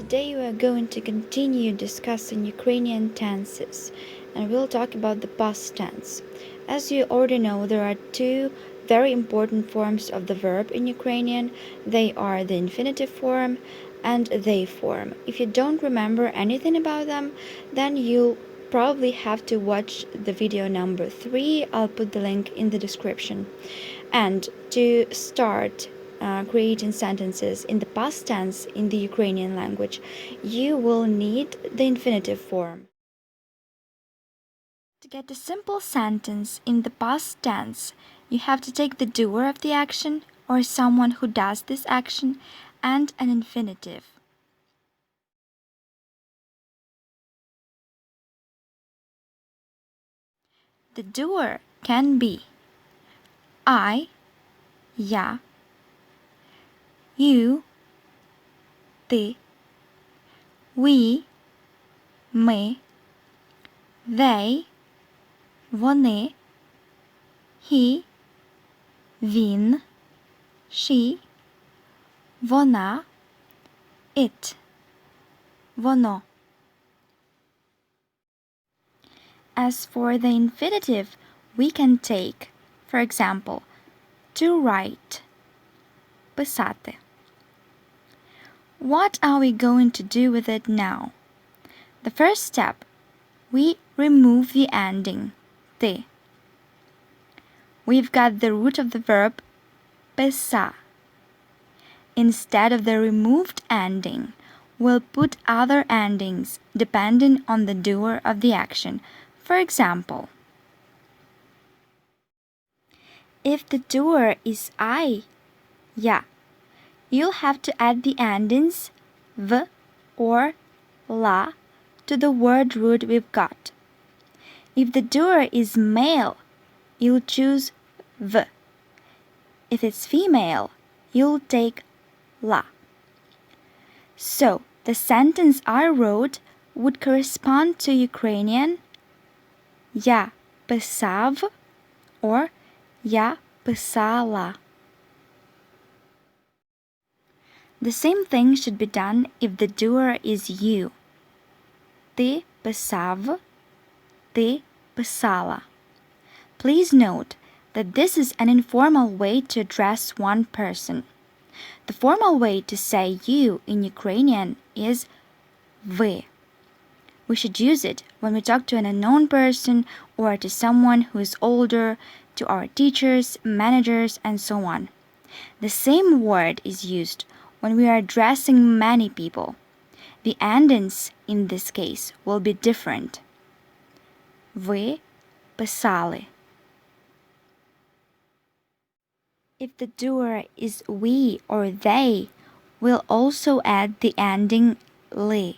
Today we are going to continue discussing Ukrainian tenses, and we'll talk about the past tense. As you already know, there are two very important forms of the verb in Ukrainian. They are the infinitive form and they form. If you don't remember anything about them, then you'll probably have to watch the video number 3. I'll put the link in the description. And to start creating sentences in the past tense in the Ukrainian language, you will need the infinitive form. To get a simple sentence in the past tense, you have to take the doer of the action or someone who does this action and an infinitive. The doer can be I, я, you, ти, we, ми, they, вони, he, він, she, вона, it, воно. As for the infinitive, we can take, for example, to write, писати. What are we going to do with it now? The first step, we remove the ending, ти. We've got the root of the verb, писа. Instead of the removed ending, we'll put other endings depending on the doer of the action. For example, if the doer is I, я, you'll have to add the endings v or la to the word root we've got. If the doer is male, you'll choose v. If it's female, you'll take la. So, the sentence I wrote would correspond to Ukrainian я писав or я писала. The same thing should be done if the doer is you. Ти писав, ти писала. Please note that this is an informal way to address one person. The formal way to say you in Ukrainian is ви. We should use it when we talk to an unknown person or to someone who is older, to our teachers, managers, and so on. The same word is used when we are addressing many people. The endings in this case will be different. Ви писали. If the doer is we or they, we'll also add the ending ли.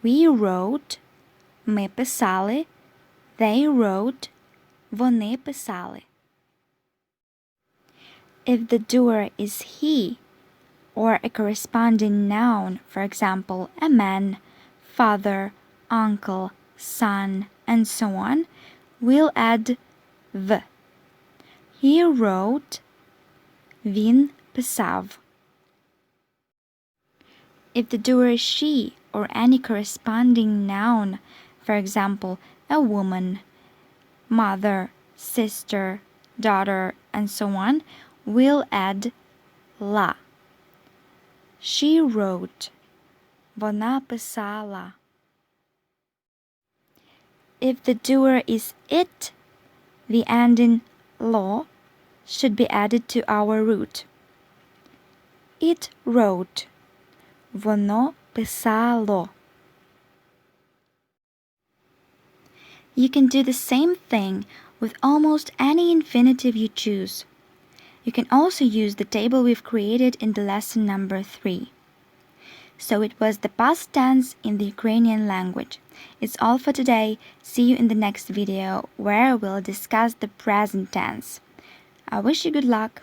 We wrote, ми писали, they wrote, вони писали. If the doer is he, or a corresponding noun, for example, a man, father, uncle, son, and so on, we'll add v. He wrote, він писав. If the doer is she or any corresponding noun, for example, a woman, mother, sister, daughter, and so on, we'll add la. She wrote, вона писала. If the doer is it, the ending lo should be added to our root. It wrote, воно писало. You can do the same thing with almost any infinitive you choose. You can also use the table we've created in the lesson number 3. So it was the past tense in the Ukrainian language. It's all for today. See you in the next video where we'll discuss the present tense. I wish you good luck.